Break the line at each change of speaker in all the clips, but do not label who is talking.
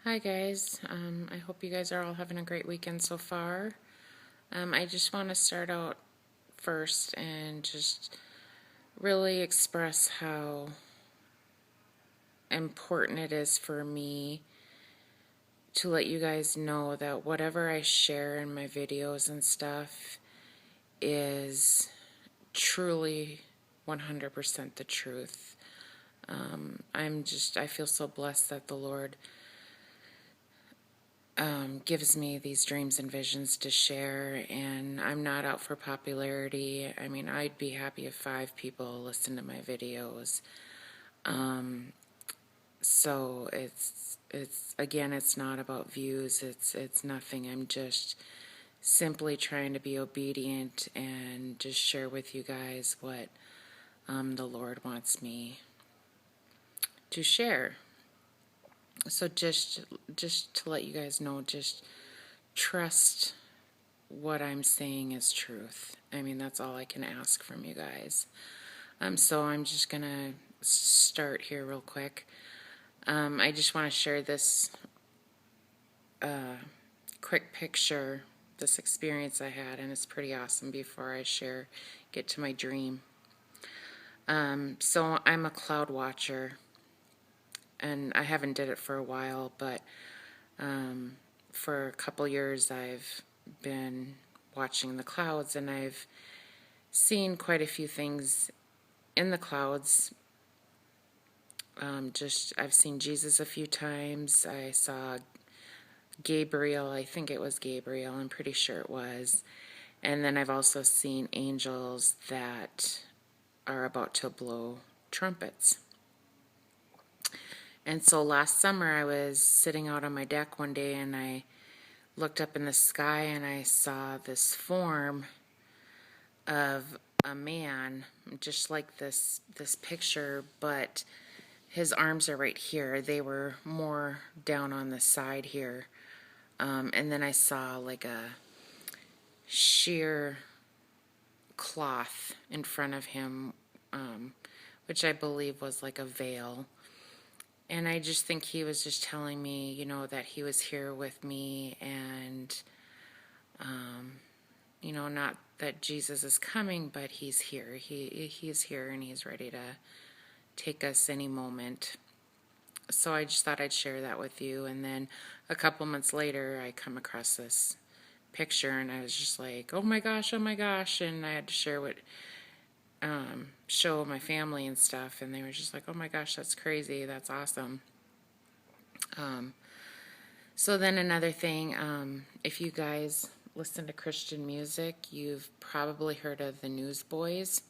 Hi guys, I hope you guys are all having a great weekend so far. I just want to start out first and just really express how important it is for me to let you guys know that whatever I share in my videos and stuff is truly 100% the truth. I feel so blessed that the Lord gives me these dreams and visions to share, and I'm not out for popularity. I mean, I'd be happy if 5 people listen to my videos. So it's again, it's not about views. It's nothing. I'm just simply trying to be obedient and just share with you guys what the Lord wants me to share. So just to let you guys know, just trust what I'm saying is truth. I mean, that's all I can ask from you guys. So I'm just gonna start here real quick. I just want to share this quick picture, this experience I had, and it's pretty awesome before I get to my dream. So I'm a cloud watcher, and I haven't did it for a while, but for a couple years I've been watching the clouds, and I've seen quite a few things in the clouds. I've seen Jesus a few times. I saw Gabriel, I think it was Gabriel, I'm pretty sure it was. And then I've also seen angels that are about to blow trumpets. And so last summer I was sitting out on my deck one day, and I looked up in the sky and I saw this form of a man, just like this picture, but his arms are right here. They were more down on the side here. And then I saw like a sheer cloth in front of him, which I believe was like a veil. And I just think he was just telling me, you know, that he was here with me, and, you know, not that Jesus is coming, but he's here. He's here, and he's ready to take us any moment. So I just thought I'd share that with you. And then a couple months later, I come across this picture, and I was just like, oh my gosh, and I had to share show my family and stuff, and they were just like, oh my gosh, that's crazy, that's awesome. So then another thing, if you guys listen to Christian music, you've probably heard of the Newsboys.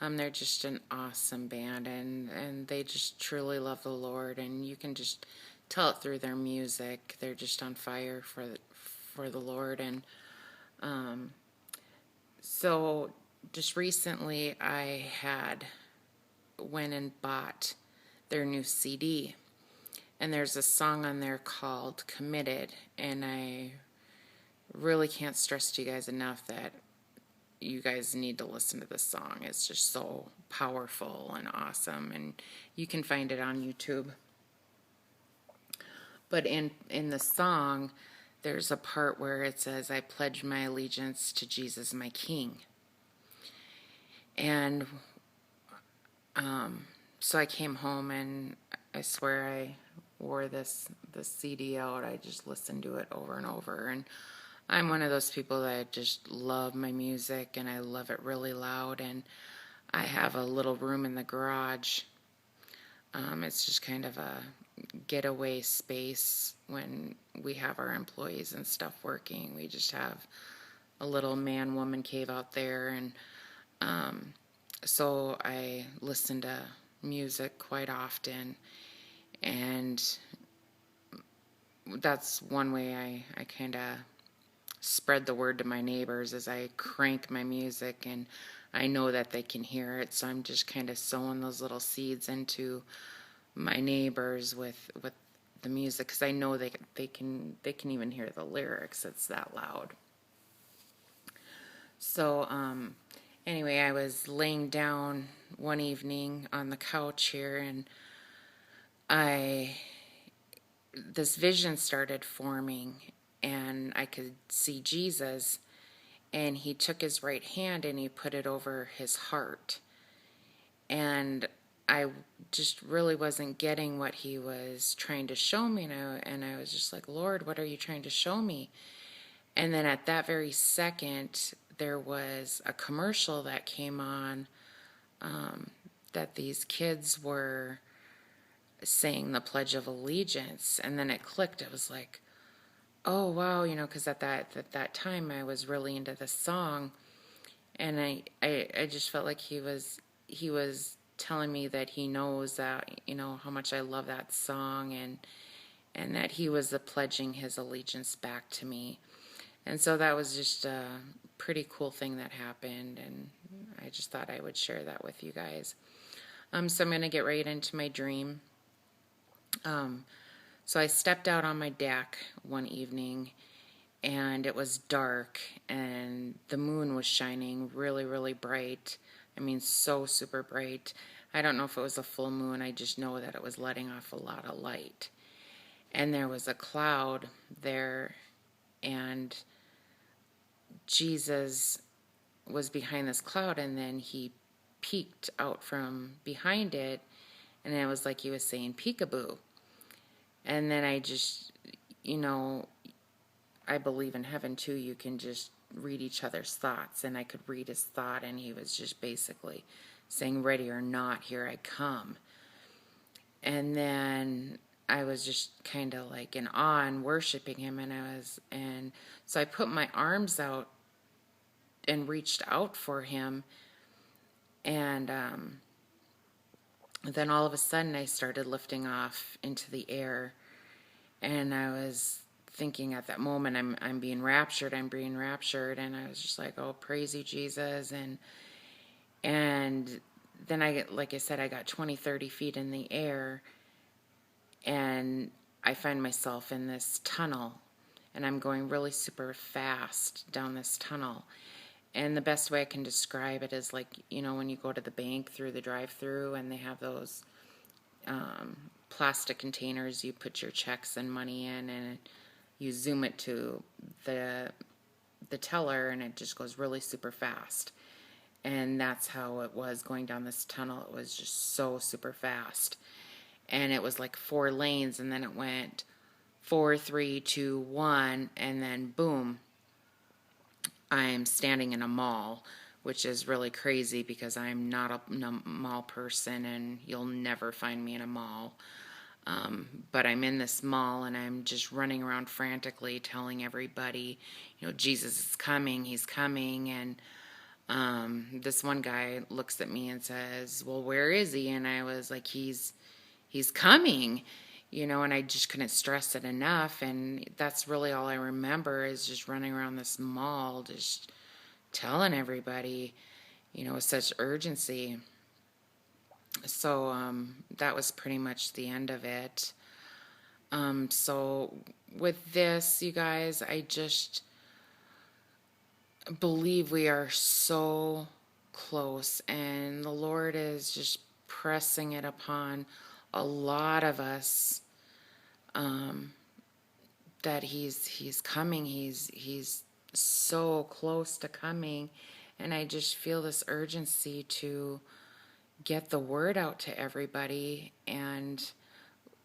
They're just an awesome band, and they just truly love the Lord, and you can just tell it through their music. They're just on fire for the Lord. And so just recently I went and bought their new CD, and there's a song on there called Committed, and I really can't stress to you guys enough that you guys need to listen to this song. It's just so powerful and awesome, and you can find it on YouTube. But in the song, there's a part where it says, I pledge my allegiance to Jesus, my King. And so I came home, and I swear I wore this CD out. I just listened to it over and over, and I'm one of those people that just love my music, and I love it really loud, and I have a little room in the garage. It's just kind of a getaway space when we have our employees and stuff working. We just have a little man-woman cave out there, and so I listen to music quite often, and that's one way I kind of spread the word to my neighbors as I crank my music, and I know that they can hear it, so I'm just kind of sowing those little seeds into my neighbors with the music, because I know they can even hear the lyrics. It's that loud. So anyway, I was laying down one evening on the couch here, and I this vision started forming, and I could see Jesus, and he took his right hand and he put it over his heart. And I just really wasn't getting what he was trying to show me. And I was just like, Lord, what are you trying to show me? And then at that very second, there was a commercial that came on, that these kids were saying the Pledge of Allegiance. And then it clicked. It was like, oh, wow, because at that time I was really into the song. And I just felt like he was telling me that he knows that, how much I love that song, and that he was pledging his allegiance back to me. And so that was just a pretty cool thing that happened, and I just thought I would share that with you guys. So I'm going to get right into my dream. So I stepped out on my deck one evening, and it was dark, and the moon was shining really, really bright. I mean, so super bright. I don't know if it was a full moon. I just know that it was letting off a lot of light. And there was a cloud there, and Jesus was behind this cloud, and then he peeked out from behind it, and it was like he was saying peekaboo. And then I just, I believe in heaven too. You can just read each other's thoughts, and I could read his thought, and he was just basically saying, ready or not, here I come. And then I was just kind of like in awe and worshiping him, and so I put my arms out and reached out for him, and then all of a sudden I started lifting off into the air, and I was thinking at that moment, I'm being raptured, and I was just like, oh, praise you, Jesus. And then like I said, I got 20, 30 feet in the air, and I find myself in this tunnel, and I'm going really super fast down this tunnel. And the best way I can describe it is like, when you go to the bank through the drive-through, and they have those plastic containers you put your checks and money in, and you zoom it to the teller, and it just goes really super fast. And that's how it was going down this tunnel. It was just so super fast. And it was like 4 lanes, and then it went 4, 3, 2, 1, and then boom, I'm standing in a mall, which is really crazy because I'm not a mall person, and you'll never find me in a mall. But I'm in this mall, and I'm just running around frantically telling everybody, Jesus is coming, he's coming. And this one guy looks at me and says, well, where is he? And I was like, he's coming, and I just couldn't stress it enough. And that's really all I remember is just running around this mall, just telling everybody, with such urgency. So that was pretty much the end of it. So with this, you guys, I just believe we are so close, and the Lord is just pressing it upon a lot of us, that he's coming. He's so close to coming, and I just feel this urgency to get the word out to everybody. And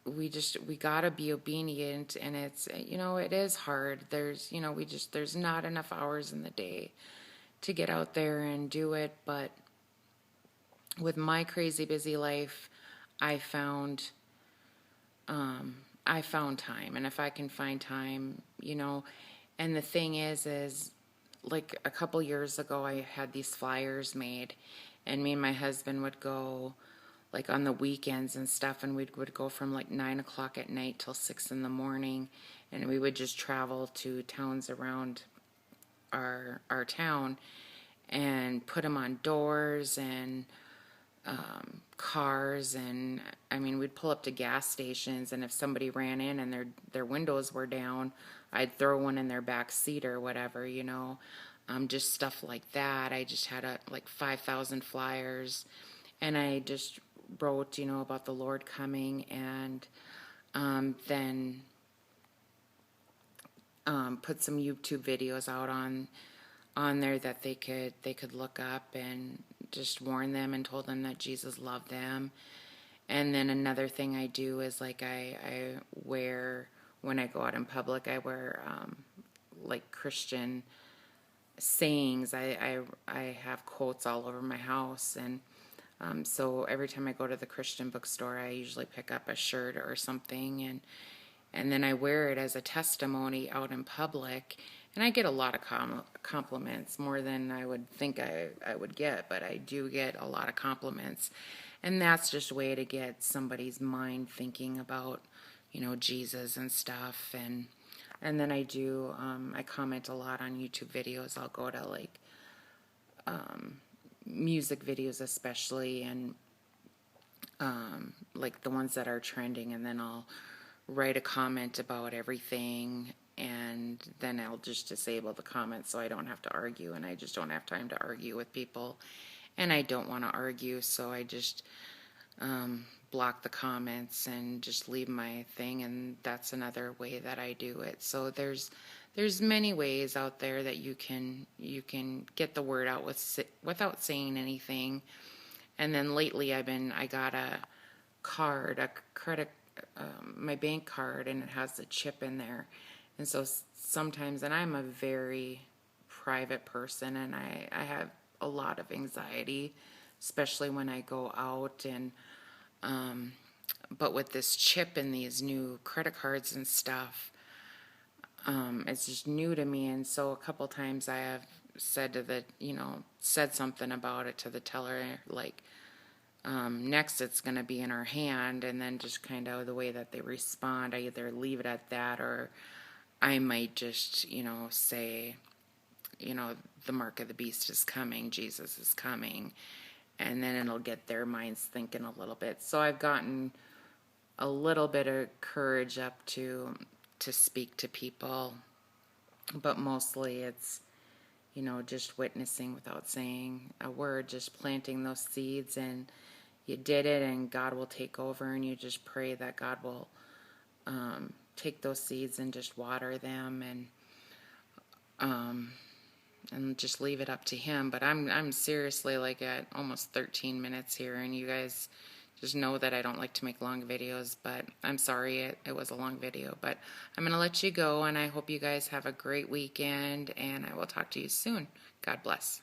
we gotta be obedient, and it's, it is hard. There's, there's not enough hours in the day to get out there and do it. But with my crazy busy life, I found time. And if I can find time, and the thing is like a couple years ago, I had these flyers made, and me and my husband would go like on the weekends and stuff, and we would go from like 9 o'clock at night till 6 in the morning, and we would just travel to towns around our town and put them on doors and cars. And I mean, we'd pull up to gas stations, and if somebody ran in and their windows were down, I'd throw one in their back seat or whatever, just stuff like that. I just had like 5,000 flyers, and I just wrote, about the Lord coming. And then put some YouTube videos out on there that they could look up, and just warn them and told them that Jesus loved them. And then another thing I do is, like, I wear, when I go out in public, I wear like Christian sayings. I have quotes all over my house, and so every time I go to the Christian bookstore, I usually pick up a shirt or something, and then I wear it as a testimony out in public. And I get a lot of compliments, more than I would think I would get, but I do get a lot of compliments. And that's just a way to get somebody's mind thinking about, Jesus and stuff. And then I comment a lot on YouTube videos. I'll go to, like, music videos especially, and like the ones that are trending, and then I'll write a comment about everything, and then I'll just disable the comments so I don't have to argue, and I just don't have time to argue with people, and I don't want to argue, so I just block the comments and just leave my thing. And that's another way that I do it. So there's many ways out there that you can get the word out without saying anything. And then lately I got a credit, my bank card, and it has a chip in there. And so sometimes, and I'm a very private person, and I have a lot of anxiety, especially when I go out, and but with this chip and these new credit cards and stuff, it's just new to me. And so a couple times I have said something about it to the teller, like, next it's going to be in our hand, and then just kind of the way that they respond, I either leave it at that, or I might just, say, the mark of the beast is coming, Jesus is coming, and then it'll get their minds thinking a little bit. So I've gotten a little bit of courage up to speak to people, but mostly it's, just witnessing without saying a word, just planting those seeds, and you did it, and God will take over, and you just pray that God will take those seeds and just water them, and just leave it up to Him. But I'm seriously, like, at almost 13 minutes here, and you guys just know that I don't like to make long videos, but I'm sorry it was a long video. But I'm going to let you go, and I hope you guys have a great weekend, and I will talk to you soon. God bless.